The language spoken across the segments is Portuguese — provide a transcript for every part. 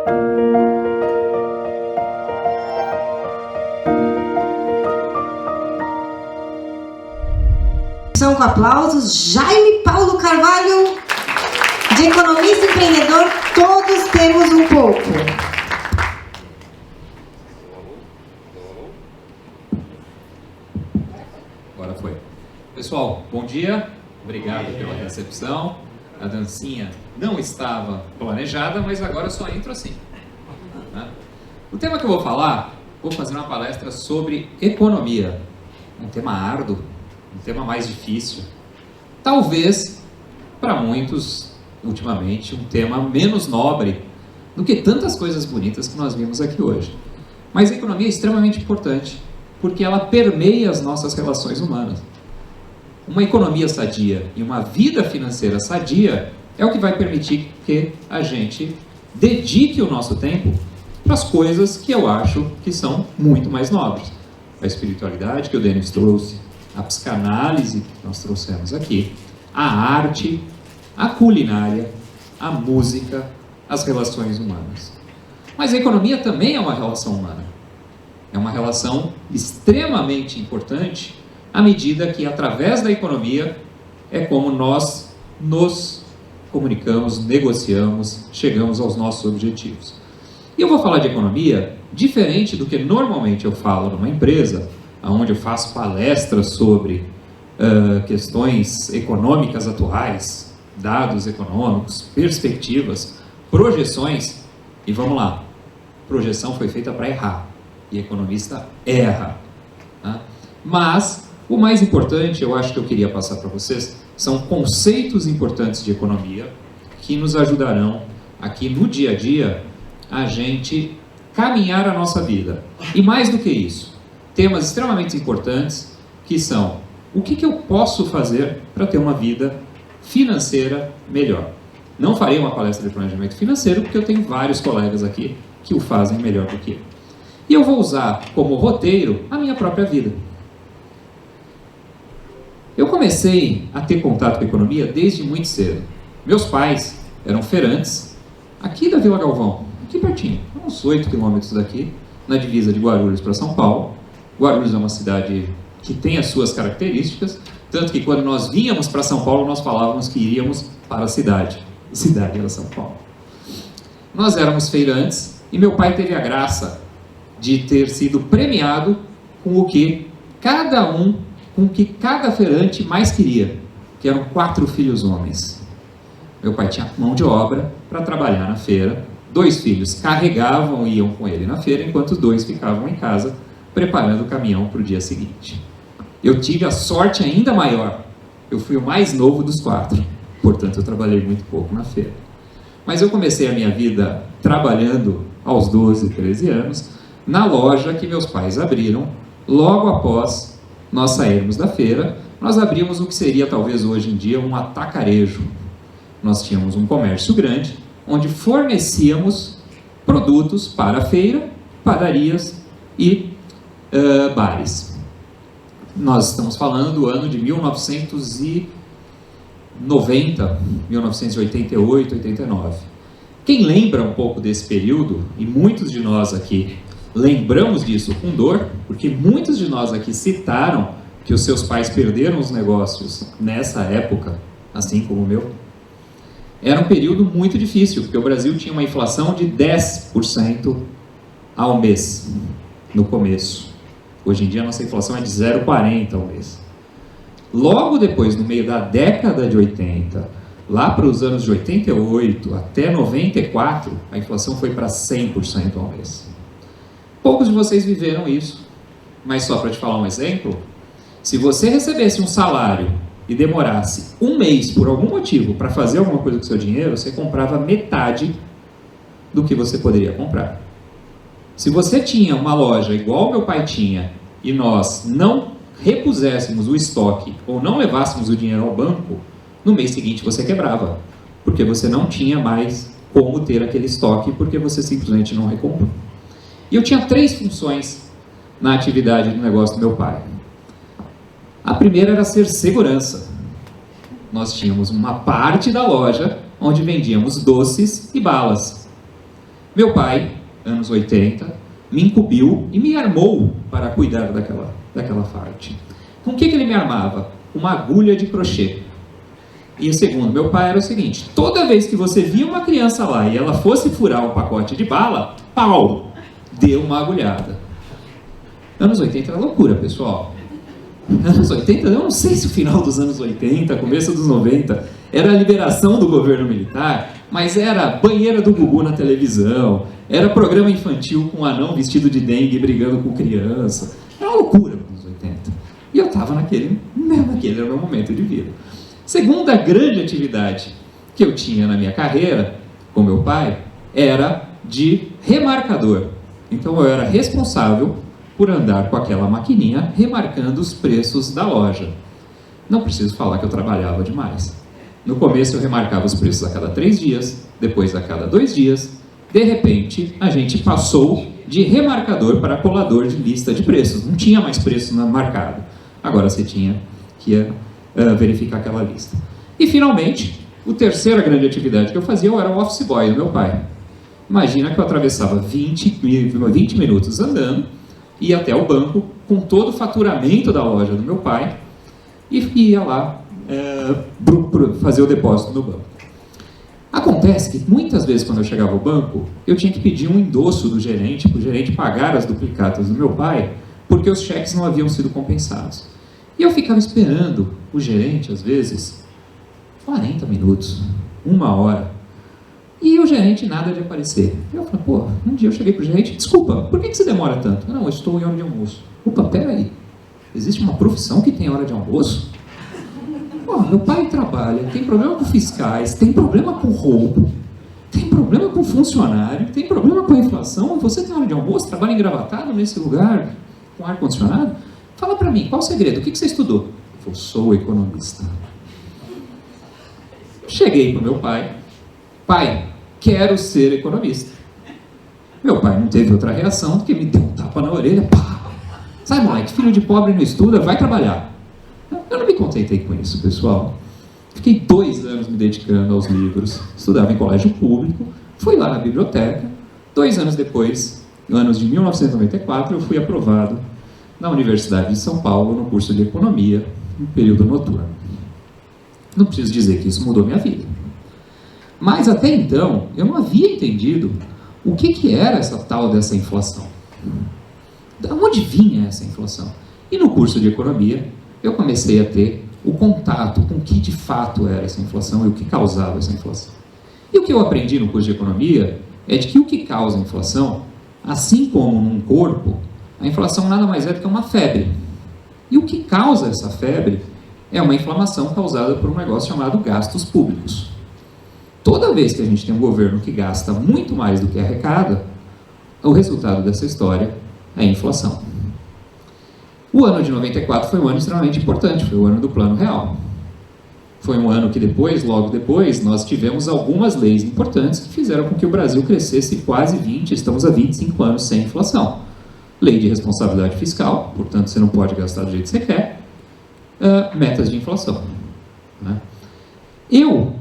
Com aplausos, Jaime Paulo Carvalho, de economista e empreendedor, todos temos um pouco. Agora foi. Pessoal, bom dia, obrigado pela recepção. A dancinha não estava planejada, mas agora só entro assim. Né? O tema que eu vou falar, vou fazer uma palestra sobre economia, um tema árduo, um tema mais difícil, talvez para muitos, ultimamente, um tema menos nobre do que tantas coisas bonitas que nós vimos aqui hoje. Mas a economia é extremamente importante, porque ela permeia as nossas relações humanas. Uma economia sadia e uma vida financeira sadia é o que vai permitir que a gente dedique o nosso tempo para as coisas que eu acho que são muito mais nobres. A espiritualidade que o Denis trouxe, a psicanálise que nós trouxemos aqui, a arte, a culinária, a música, as relações humanas. Mas a economia também é uma relação humana. É uma relação extremamente importante à medida que, através da economia, é como nós nos comunicamos, negociamos, chegamos aos nossos objetivos. E eu vou falar de economia diferente do que normalmente eu falo numa empresa, onde eu faço palestras sobre questões econômicas atuais, dados econômicos, perspectivas, projeções. E vamos lá, projeção foi feita para errar, e economista erra. Né? Mas o mais importante, eu acho que eu queria passar para vocês, são conceitos importantes de economia que nos ajudarão aqui no dia a dia a gente caminhar a nossa vida. E mais do que isso, temas extremamente importantes que são: o que eu posso fazer para ter uma vida financeira melhor? Não farei uma palestra de planejamento financeiro porque eu tenho vários colegas aqui que o fazem melhor do que eu. E eu vou usar como roteiro a minha própria vida. Eu comecei a ter contato com a economia desde muito cedo. Meus pais eram feirantes aqui da Vila Galvão, aqui pertinho, uns 8 quilômetros daqui, na divisa de Guarulhos para São Paulo. Guarulhos é uma cidade que tem as suas características, tanto que quando nós vínhamos para São Paulo, nós falávamos que iríamos para a cidade. A cidade era São Paulo. Nós éramos feirantes e meu pai teve a graça de ter sido premiado com o que cada feirante mais queria, que eram 4 filhos homens. Meu pai tinha mão de obra para trabalhar na feira, 2 filhos carregavam e iam com ele na feira, enquanto 2 ficavam em casa preparando o caminhão para o dia seguinte. Eu tive a sorte ainda maior, eu fui o mais novo dos 4, portanto eu trabalhei muito pouco na feira. Mas eu comecei a minha vida trabalhando aos 12, 13 anos, na loja que meus pais abriram, logo após nós sairmos da feira. Nós abrimos o que seria talvez hoje em dia um atacarejo. Nós tínhamos um comércio grande, onde fornecíamos produtos para a feira, padarias e bares. Nós estamos falando do ano de 1990, 1988, 89. Quem lembra um pouco desse período, e muitos de nós aqui lembramos disso com dor, porque muitos de nós aqui citaram que os seus pais perderam os negócios nessa época, assim como o meu. Era um período muito difícil, porque o Brasil tinha uma inflação de 10% ao mês, no começo. Hoje em dia a nossa inflação é de 0,40 ao mês. Logo depois, no meio da década de 80, lá para os anos de 88 até 94, a inflação foi para 100% ao mês. Poucos de vocês viveram isso, mas só para te falar um exemplo, se você recebesse um salário e demorasse um mês por algum motivo para fazer alguma coisa com o seu dinheiro, você comprava metade do que você poderia comprar. Se você tinha uma loja igual meu pai tinha e nós não repuséssemos o estoque ou não levássemos o dinheiro ao banco, no mês seguinte você quebrava, porque você não tinha mais como ter aquele estoque, porque você simplesmente não recomprou. E eu tinha 3 funções na atividade do negócio do meu pai. A primeira era ser segurança. Nós tínhamos uma parte da loja onde vendíamos doces e balas. Meu pai, anos 80, me incumbiu e me armou para cuidar daquela parte. Com o que ele me armava? Uma agulha de crochê. E o segundo, meu pai era o seguinte: toda vez que você via uma criança lá e ela fosse furar um pacote de bala, pau, deu uma agulhada. Anos 80 era loucura, pessoal. Anos 80, eu não sei se o final dos anos 80, começo dos 90, era a liberação do governo militar, mas era banheira do Gugu na televisão, era programa infantil com um anão vestido de dengue brigando com criança. Era uma loucura nos anos 80. E eu estava naquele era o meu momento de vida. Segunda grande atividade que eu tinha na minha carreira, com meu pai, era de remarcador. Então eu era responsável por andar com aquela maquininha remarcando os preços da loja. Não preciso falar que eu trabalhava demais. No começo eu remarcava os preços a cada 3 dias, depois a cada 2 dias. De repente, a gente passou de remarcador para colador de lista de preços. Não tinha mais preço marcado. Agora você tinha que verificar aquela lista. E finalmente, a terceira grande atividade que eu fazia, eu era o office boy do meu pai. Imagina que eu atravessava 20 minutos andando, ia até o banco com todo o faturamento da loja do meu pai e ia lá fazer o depósito no banco. Acontece que muitas vezes quando eu chegava ao banco, eu tinha que pedir um endosso do gerente, para o gerente pagar as duplicatas do meu pai, porque os cheques não haviam sido compensados. E eu ficava esperando o gerente, às vezes, 40 minutos, 1 hora, e o gerente nada de aparecer. Eu falei, pô, um dia eu cheguei pro gerente, desculpa, por que você demora tanto? Não, eu estou em hora de almoço. Opa, peraí, existe uma profissão que tem hora de almoço? Pô, meu pai trabalha, tem problema com fiscais, tem problema com roubo, tem problema com funcionário, tem problema com a inflação, você tem hora de almoço, trabalha engravatado nesse lugar, com ar-condicionado? Fala pra mim, qual o segredo? O que você estudou? Eu falei, sou economista. Cheguei pro meu pai, pai, quero ser economista. Meu pai não teve outra reação do que me deu um tapa na orelha. Pá! Sai, moleque, filho de pobre não estuda, vai trabalhar. Eu não me contentei com isso, pessoal. Fiquei 2 anos me dedicando aos livros. Estudava em colégio público, fui lá na biblioteca. 2 anos depois, no ano de 1994, eu fui aprovado na Universidade de São Paulo, no curso de Economia, no período noturno. Não preciso dizer que isso mudou minha vida. Mas até então, eu não havia entendido o que era essa tal dessa inflação. Da onde vinha essa inflação? E no curso de Economia, eu comecei a ter o contato com o que de fato era essa inflação e o que causava essa inflação. E o que eu aprendi no curso de Economia é de que o que causa a inflação, assim como num corpo, a inflação nada mais é do que uma febre. E o que causa essa febre é uma inflamação causada por um negócio chamado gastos públicos. Toda vez que a gente tem um governo que gasta muito mais do que arrecada, o resultado dessa história é a inflação. O ano de 94 foi um ano extremamente importante, foi o ano do Plano Real. Foi um ano que logo depois, nós tivemos algumas leis importantes que fizeram com que o Brasil crescesse quase 20, estamos há 25 anos sem inflação. Lei de responsabilidade fiscal, portanto você não pode gastar do jeito que você quer, metas de inflação. Né? Eu,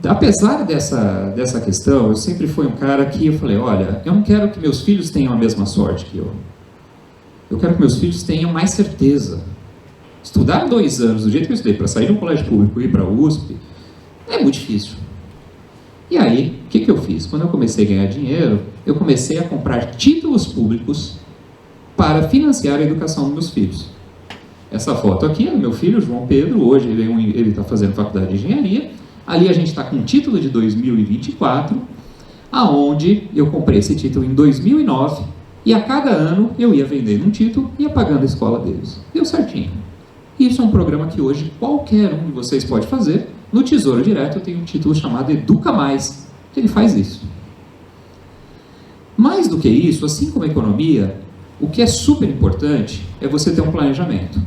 apesar dessa questão, eu sempre fui um cara que eu falei, olha, eu não quero que meus filhos tenham a mesma sorte que eu. Eu quero que meus filhos tenham mais certeza. Estudar 2 anos do jeito que eu estudei, para sair de um colégio público e ir para a USP, é muito difícil. E aí, o que eu fiz? Quando eu comecei a ganhar dinheiro, eu comecei a comprar títulos públicos para financiar a educação dos meus filhos. Essa foto aqui é do meu filho, João Pedro, hoje ele está fazendo faculdade de engenharia. Ali a gente está com um título de 2024, aonde eu comprei esse título em 2009, e a cada ano eu ia vendendo um título e ia pagando a escola deles. Deu certinho. Isso é um programa que hoje qualquer um de vocês pode fazer. No Tesouro Direto eu tenho um título chamado Educa Mais, que ele faz isso. Mais do que isso, assim como a economia, o que é super importante é você ter um planejamento.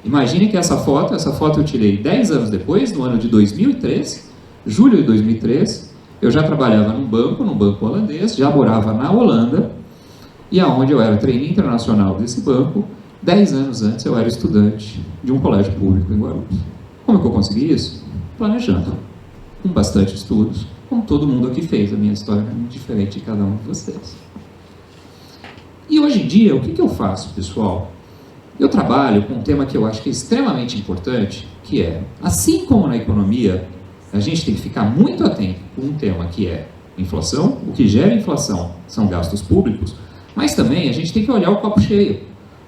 Imagine que essa foto eu tirei 10 anos depois, no ano de 2003, julho de 2003, eu já trabalhava num banco holandês, já morava na Holanda, e aonde eu era trainee internacional desse banco, 10 anos antes eu era estudante de um colégio público em Guarulhos. Como é que eu consegui isso? Planejando, com bastante estudos, como todo mundo aqui fez. A minha história é muito diferente de cada um de vocês. E hoje em dia, o que eu faço, pessoal? Eu trabalho com um tema que eu acho que é extremamente importante, que é, assim como na economia, a gente tem que ficar muito atento com um tema que é inflação. O que gera inflação são gastos públicos, mas também a gente tem que olhar o copo cheio.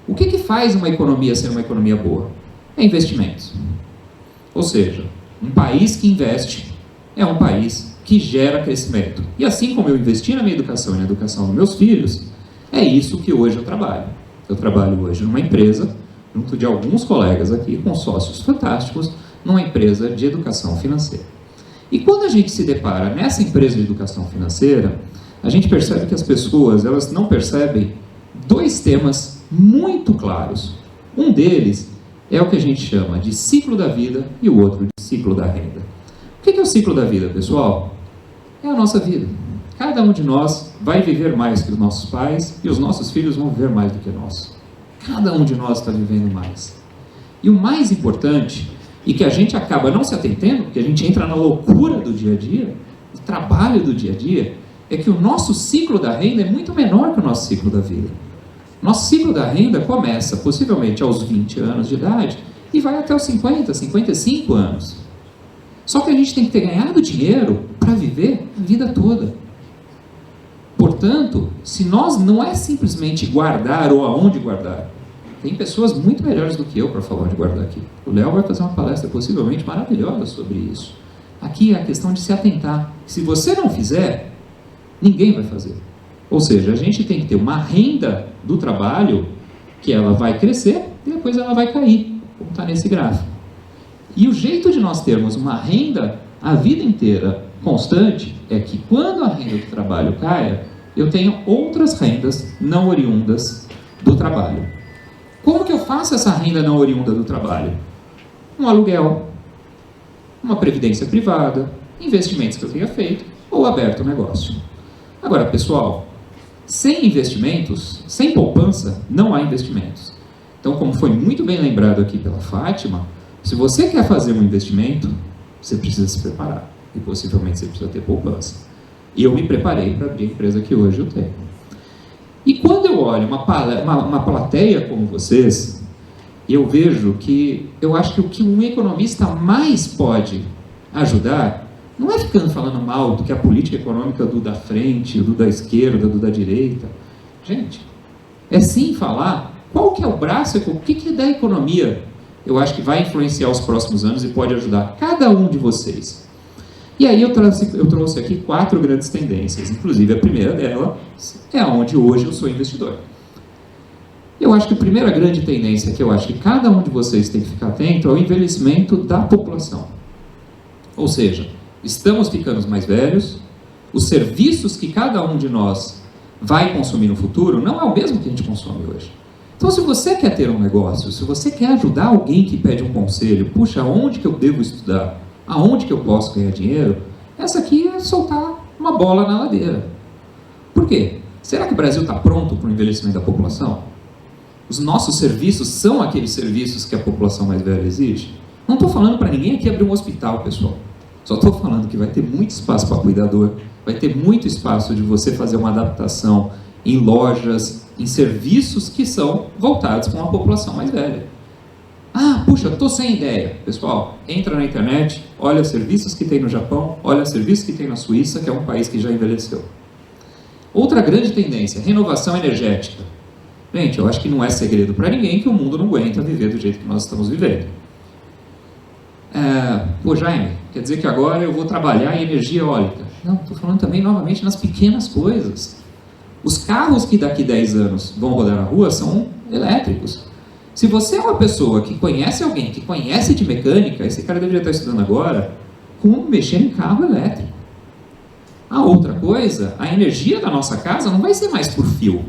O que faz uma economia ser uma economia boa? É investimentos. Ou seja, um país que investe é um país que gera crescimento. E assim como eu investi na minha educação e na educação dos meus filhos, é isso que hoje eu trabalho. Eu trabalho hoje numa empresa, junto de alguns colegas aqui, com sócios fantásticos, numa empresa de educação financeira. E quando a gente se depara nessa empresa de educação financeira, a gente percebe que as pessoas, elas não percebem dois temas muito claros. Um deles é o que a gente chama de ciclo da vida e o outro de ciclo da renda. O que é o ciclo da vida, pessoal? É a nossa vida. Cada um de nós vai viver mais que os nossos pais e os nossos filhos vão viver mais do que nós. Cada um de nós está vivendo mais. E o mais importante, e que a gente acaba não se atentando, porque a gente entra na loucura do dia a dia, do trabalho do dia a dia, é que o nosso ciclo da renda é muito menor que o nosso ciclo da vida. Nosso ciclo da renda começa possivelmente aos 20 anos de idade e vai até os 50, 55 anos. Só que a gente tem que ter ganhado dinheiro para viver a vida toda. Portanto, se nós não é simplesmente guardar ou aonde guardar, tem pessoas muito melhores do que eu para falar de guardar aqui. O Léo vai fazer uma palestra possivelmente maravilhosa sobre isso. Aqui é a questão de se atentar. Se você não fizer, ninguém vai fazer. Ou seja, a gente tem que ter uma renda do trabalho que ela vai crescer e depois ela vai cair, como está nesse gráfico. E o jeito de nós termos uma renda a vida inteira constante é que quando a renda do trabalho caia, eu tenho outras rendas não oriundas do trabalho. Como que eu faço essa renda não oriunda do trabalho? Um aluguel, uma previdência privada, investimentos que eu tenha feito ou aberto um negócio. Agora, pessoal, sem investimentos, sem poupança, não há investimentos. Então, como foi muito bem lembrado aqui pela Fátima, se você quer fazer um investimento, você precisa se preparar. E possivelmente você precisa ter poupança. E eu me preparei para abrir a empresa que hoje eu tenho. E quando eu olho uma plateia como vocês, eu vejo que eu acho que o que um economista mais pode ajudar não é ficando falando mal do que a política econômica do da frente, do da esquerda, do da direita. Gente, é sim falar qual que é o braço, o que é da economia eu acho que vai influenciar os próximos anos e pode ajudar cada um de vocês. E aí eu trouxe aqui 4 grandes tendências, inclusive a primeira dela é onde hoje eu sou investidor. Eu acho que a primeira grande tendência que eu acho que cada um de vocês tem que ficar atento é o envelhecimento da população. Ou seja, estamos ficando mais velhos, os serviços que cada um de nós vai consumir no futuro não é o mesmo que a gente consome hoje. Então, se você quer ter um negócio, se você quer ajudar alguém que pede um conselho, puxa, aonde que eu devo estudar? Aonde que eu posso ganhar dinheiro? Essa aqui é soltar uma bola na ladeira. Por quê? Será que o Brasil está pronto para o envelhecimento da população? Os nossos serviços são aqueles serviços que a população mais velha exige? Não estou falando para ninguém aqui abrir um hospital, pessoal. Só estou falando que vai ter muito espaço para cuidador, vai ter muito espaço de você fazer uma adaptação em lojas, em serviços que são voltados para uma população mais velha. Ah, puxa, estou sem ideia. Pessoal, entra na internet, olha os serviços que tem no Japão, olha os serviços que tem na Suíça, que é um país que já envelheceu. Outra grande tendência, renovação energética. Gente, eu acho que não é segredo para ninguém que o mundo não aguenta viver do jeito que nós estamos vivendo. Pô, Jaime, quer dizer que agora eu vou trabalhar em energia eólica? Não, estou falando também novamente nas pequenas coisas. Os carros que daqui 10 anos vão rodar na rua são elétricos. Se você é uma pessoa que conhece alguém, que conhece de mecânica, esse cara deveria estar estudando agora como mexer em carro elétrico. A outra coisa, a energia da nossa casa não vai ser mais por fio.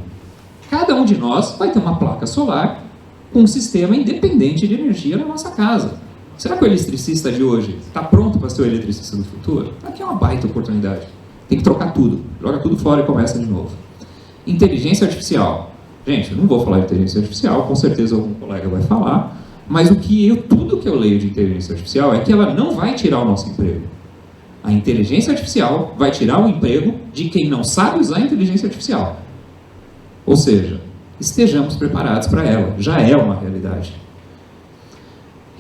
Cada um de nós vai ter uma placa solar com um sistema independente de energia na nossa casa. Será que o eletricista de hoje está pronto para ser o eletricista do futuro? Aqui é uma baita oportunidade. Tem que trocar tudo. Joga tudo fora e começa de novo. Inteligência artificial. Gente, eu não vou falar de inteligência artificial, com certeza algum colega vai falar, mas tudo que eu leio de inteligência artificial é que ela não vai tirar o nosso emprego. A inteligência artificial vai tirar o emprego de quem não sabe usar a inteligência artificial. Ou seja, estejamos preparados para ela. Já é uma realidade.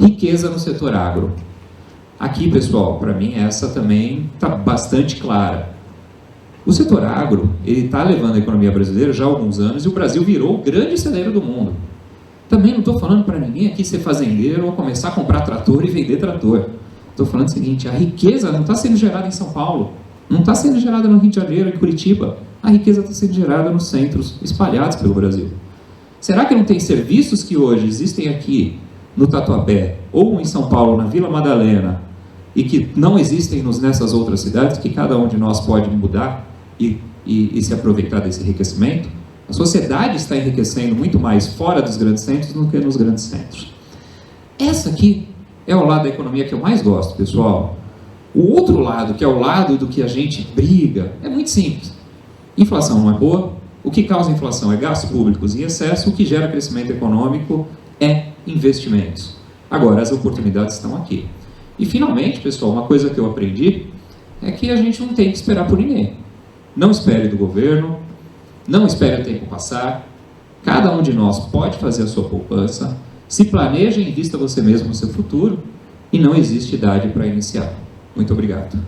Riqueza no setor agro. Aqui, pessoal, para mim essa também está bastante clara. O setor agro, ele está levando a economia brasileira já há alguns anos e o Brasil virou o grande celeiro do mundo. Também não estou falando para ninguém aqui ser fazendeiro ou começar a comprar trator e vender trator. Estou falando o seguinte, a riqueza não está sendo gerada em São Paulo, não está sendo gerada no Rio de Janeiro, em Curitiba. A riqueza está sendo gerada nos centros espalhados pelo Brasil. Será que não tem serviços que hoje existem aqui no Tatuapé, ou em São Paulo, na Vila Madalena, e que não existem nessas outras cidades, que cada um de nós pode mudar e se aproveitar desse enriquecimento? A sociedade está enriquecendo muito mais fora dos grandes centros do que nos grandes centros. Essa aqui é o lado da economia que eu mais gosto, pessoal. O outro lado, que é o lado do que a gente briga, é muito simples. Inflação não é boa. O que causa inflação é gastos públicos em excesso. O que gera crescimento econômico é investimentos. Agora, as oportunidades estão aqui. E, finalmente, pessoal, uma coisa que eu aprendi é que a gente não tem que esperar por ninguém. Não espere do governo, não espere o tempo passar. Cada um de nós pode fazer a sua poupança. Se planeja e invista você mesmo no seu futuro. E não existe idade para iniciar. Muito obrigado.